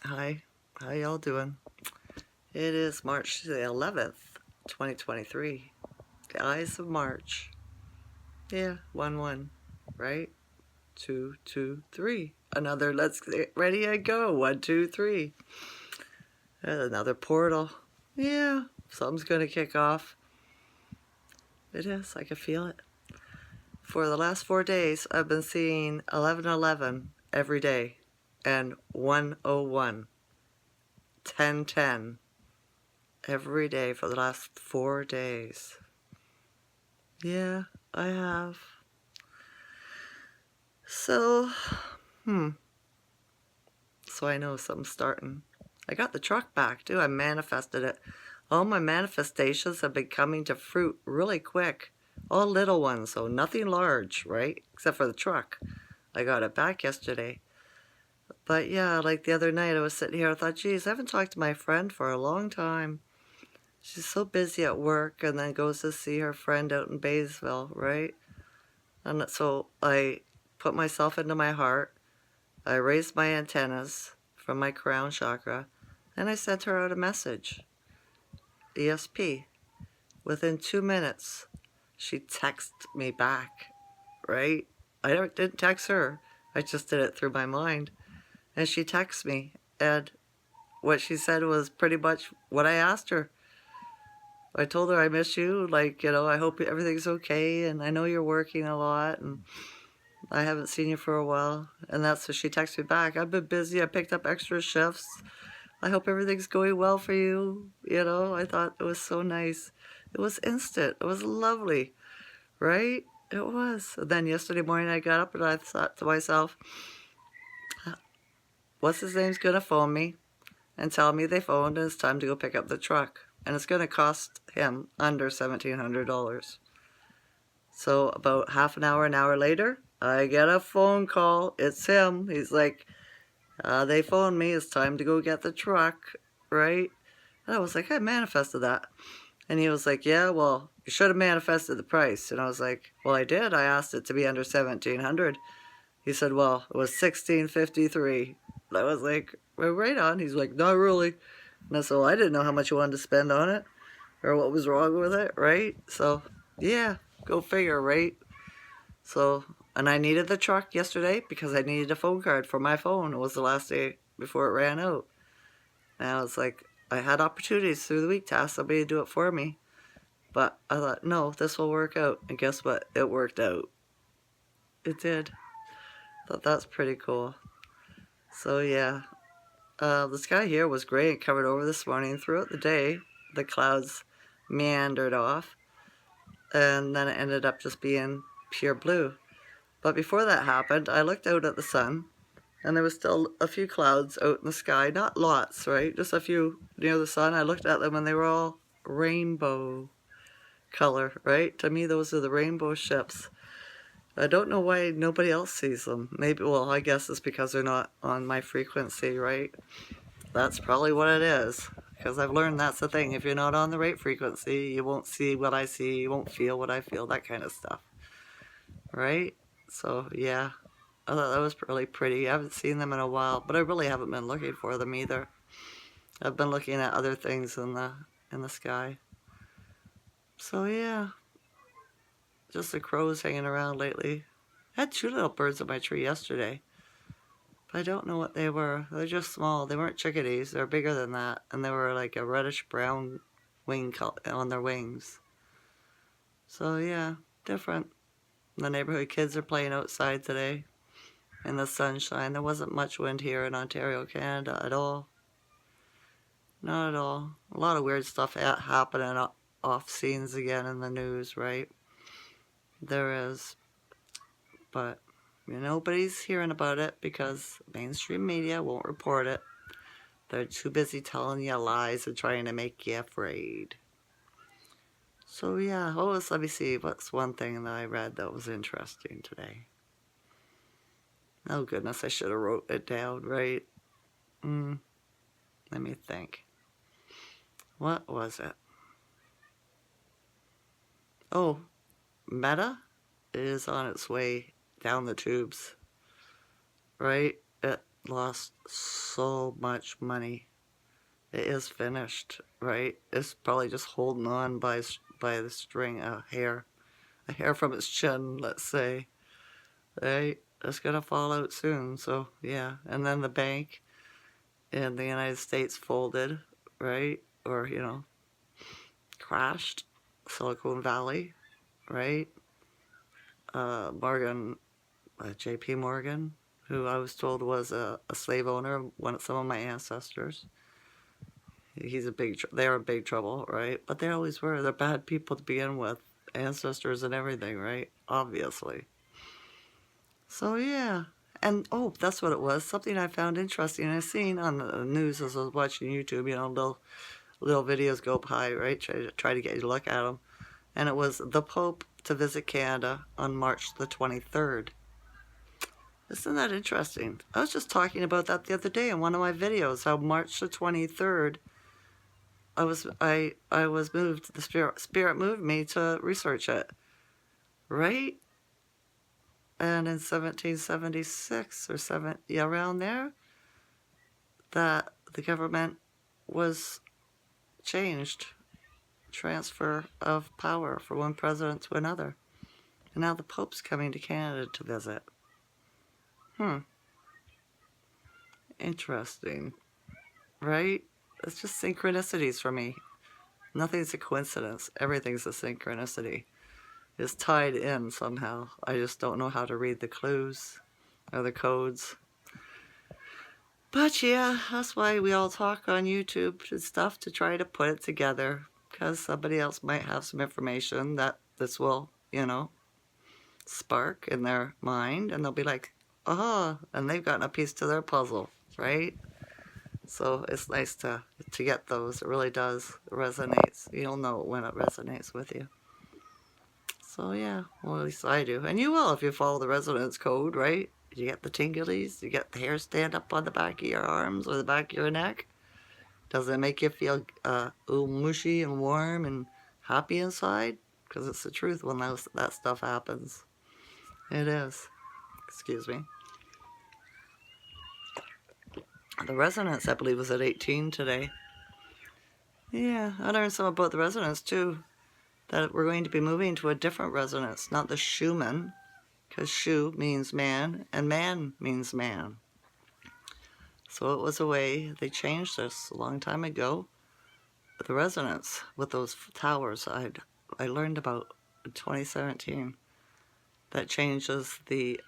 Hi, how y'all doing? It is March the 11th, 2023. The Eyes of March. Yeah, 1-1, right? 2-2-3. Another let's get ready and go. 1-2-3. Another portal. Yeah, something's gonna kick off. It is, I can feel it. For the last 4 days, I've been seeing 1111 every day and 101, 1010 every day for the last 4 days. Yeah, I have. So, hmm. So I know something's starting. I got the truck back too. I manifested it. All my manifestations have been coming to fruit really quick. All little ones, so nothing large, right? Except for the truck. I got it back yesterday. But yeah, like the other night I was sitting here, I thought, geez, I haven't talked to my friend for a long time. She's so busy at work and then goes to see her friend out in Baysville, right? And so I put myself into my heart. I raised my antennas from my crown chakra and I sent her out a message. ESP. Within 2 minutes, she texted me back, right? I didn't text her. I just did it through my mind. And she texted me, and what she said was pretty much what I asked her. I told her I miss you, like, I hope everything's okay, and I know you're working a lot, and I haven't seen you for a while. And that's what she texted me back. I've been busy. I picked up extra shifts. I hope everything's going well for you. I thought it was so nice. It was instant. It was lovely, right? It was. And then yesterday morning I got up and I thought to myself, what's his name's going to phone me and tell me they phoned and it's time to go pick up the truck. And it's going to cost him under $1,700. So about half an hour later, I get a phone call. It's him. He's like, they phoned me. It's time to go get the truck, right? And I was like, I manifested that. And he was like, yeah, well, you should have manifested the price. And I was like, well, I did. I asked it to be under 1,700. He said, well, it was 1,653. And I was like, well, right on. He's like, not really. And I said, well, I didn't know how much you wanted to spend on it or what was wrong with it, right? So, yeah, go figure, right? So, and I needed the truck yesterday because I needed a phone card for my phone. It was the last day before it ran out. And I was like, I had opportunities through the week to ask somebody to do it for me. But I thought, no, this will work out. And guess what? It worked out. It did. Thought that's pretty cool. So yeah, the sky here was gray and covered over this morning. Throughout the day, the clouds meandered off, and then it ended up just being pure blue. But before that happened, I looked out at the sun, and there was still a few clouds out in the sky. Not lots, right? Just a few near the sun. I looked at them, and they were all rainbow color, right? To me, those are the rainbow ships. I don't know why nobody else sees them. Maybe, well, I guess it's because they're not on my frequency, right? That's probably what it is. Because I've learned that's the thing. If you're not on the right frequency, you won't see what I see, you won't feel what I feel, that kind of stuff. Right? So, yeah. I thought that was really pretty. I haven't seen them in a while, but I really haven't been looking for them either. I've been looking at other things in the sky. So, yeah. Just the crows hanging around lately. I had two little birds on my tree yesterday. But I don't know what they were. They're just small. They weren't chickadees. They're bigger than that. And they were like a reddish brown wing on their wings. So yeah, different. The neighborhood kids are playing outside today in the sunshine. There wasn't much wind here in Ontario, Canada at all. Not at all. A lot of weird stuff happening off scenes again in the news, right? There is. But nobody's hearing about it because mainstream media won't report it. They're too busy telling you lies and trying to make you afraid. So yeah, let me see, what's one thing that I read that was interesting today? Oh goodness, I should have wrote it down, right? Let me think. What was it? Oh, Meta is on its way down the tubes, right? lost so much money. It is finished, right? It's probably just holding on by the string of hair. A hair from its chin, let's say. Right? It's gonna fall out soon, so yeah. And then the bank in the United States folded, right? Or, crashed. Silicon Valley, right? Morgan, J.P. Morgan, who I was told was a slave owner, some of my ancestors. They're in big trouble, right? But they always were. They're bad people to begin with. Ancestors and everything, right? Obviously. So yeah. And oh, that's what it was. Something I found interesting. I seen on the news as I was watching YouTube, little videos go by, right? Try to get you to look at them. And it was the Pope to visit Canada on March the 23rd. Isn't that interesting? I was just talking about that the other day in one of my videos, how March the 23rd, I was moved, the spirit moved me to research it, right? And in 1776 or around there, that the government was changed, transfer of power from one president to another. And now the Pope's coming to Canada to visit. Interesting, right? It's just synchronicities for me. Nothing's a coincidence. Everything's a synchronicity. It's tied in somehow. I just don't know how to read the clues or the codes. But yeah, that's why we all talk on YouTube and stuff, to try to put it together, because somebody else might have some information that this will, spark in their mind, and they'll be like, oh, and they've gotten a piece to their puzzle, right? So it's nice to get those. It really does. It resonates. You'll know when it resonates with you. So yeah, well, at least I do. And you will if you follow the resonance code, right? You get the tinglies, you get the hair stand up on the back of your arms or the back of your neck. Does it make you feel a little mushy and warm and happy inside? Because it's the truth when that stuff happens. It is. Excuse me. The resonance, I believe, was at 18 today. Yeah, I learned some about the resonance too. That we're going to be moving to a different resonance, not the Schumann, because Shu means man, and man means man. So it was a way, they changed this a long time ago. The resonance with those towers I learned about in 2017. That changes the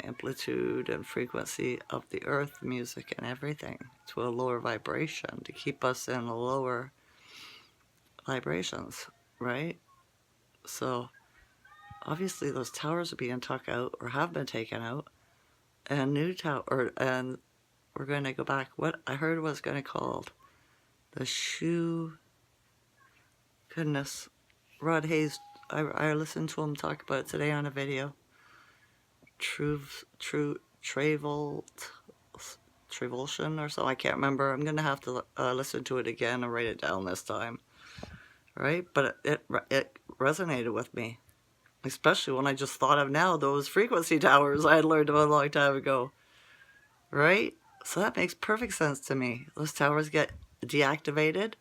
amplitude and frequency of the earth music and everything to a lower vibration, to keep us in lower vibrations, right? So obviously those towers are being took out or have been taken out, and and we're going to go back. What I heard was going to called the Shu. Goodness, Rod Hayes. I listened to him talk about it today on a video. Travulsion or so. I can't remember. I'm gonna have to listen to it again and write it down this time. Right? But it resonated with me, especially when I just thought of now those frequency towers I had learned about a long time ago. Right? So that makes perfect sense to me. Those towers get deactivated,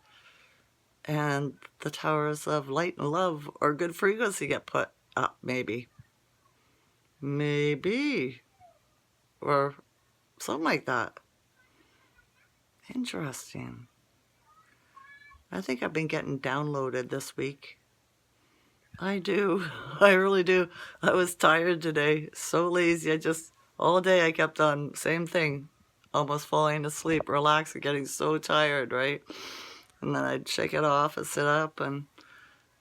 and the towers of light and love or good frequency get put up, maybe. Or something like that. Interesting. I think I've been getting downloaded this week. I do. I really do. I was tired today. So lazy. All day I kept on, same thing. Almost falling asleep, relaxing, getting so tired, right? And then I'd shake it off and sit up, and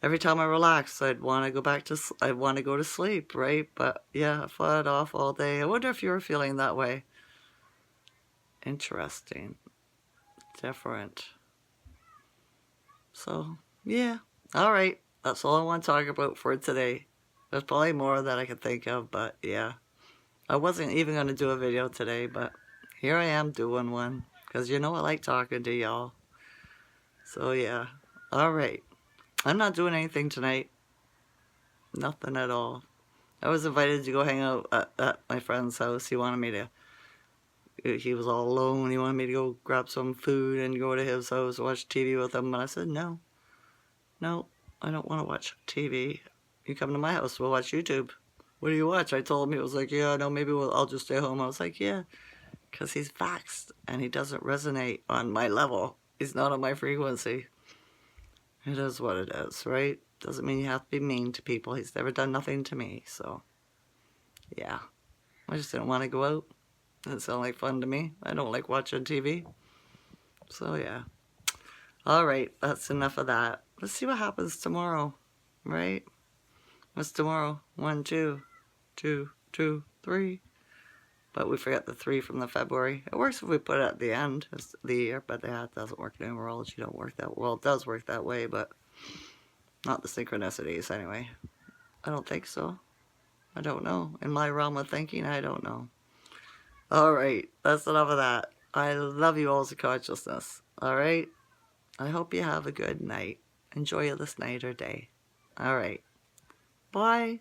every time I relaxed, I'd want to go to sleep, right? But yeah, I fought it off all day. I wonder if you were feeling that way. Interesting. Different. So, yeah. All right. That's all I want to talk about for today. There's probably more that I could think of, but yeah. I wasn't even going to do a video today, but here I am doing one. Because I like talking to y'all. So, yeah. All right. I'm not doing anything tonight. Nothing at all. I was invited to go hang out at my friend's house. He wanted me to he was all alone. He wanted me to go grab some food and go to his house and watch TV with him. And I said, no, I don't want to watch TV. You come to my house, we'll watch YouTube. What do you watch? I told him. He was like, yeah, no, maybe I'll just stay home. I was like, yeah, because he's vaxxed and he doesn't resonate on my level. He's not on my frequency. It is what it is, right? Doesn't mean you have to be mean to people. He's never done nothing to me, so yeah. I just didn't want to go out. Doesn't sound like fun to me. I don't like watching TV. So yeah. Alright, that's enough of that. Let's see what happens tomorrow, right? What's tomorrow? 1, 2, 2, 2, 3. But we forgot the 3 from the February. It works if we put it at the end of the year, but that doesn't work in numerology. Don't work that well. It does work that way, but not the synchronicities anyway. I don't think so. I don't know. In my realm of thinking, I don't know. Alright, that's enough of that. I love you all to consciousness. Alright? I hope you have a good night. Enjoy this night or day. Alright. Bye.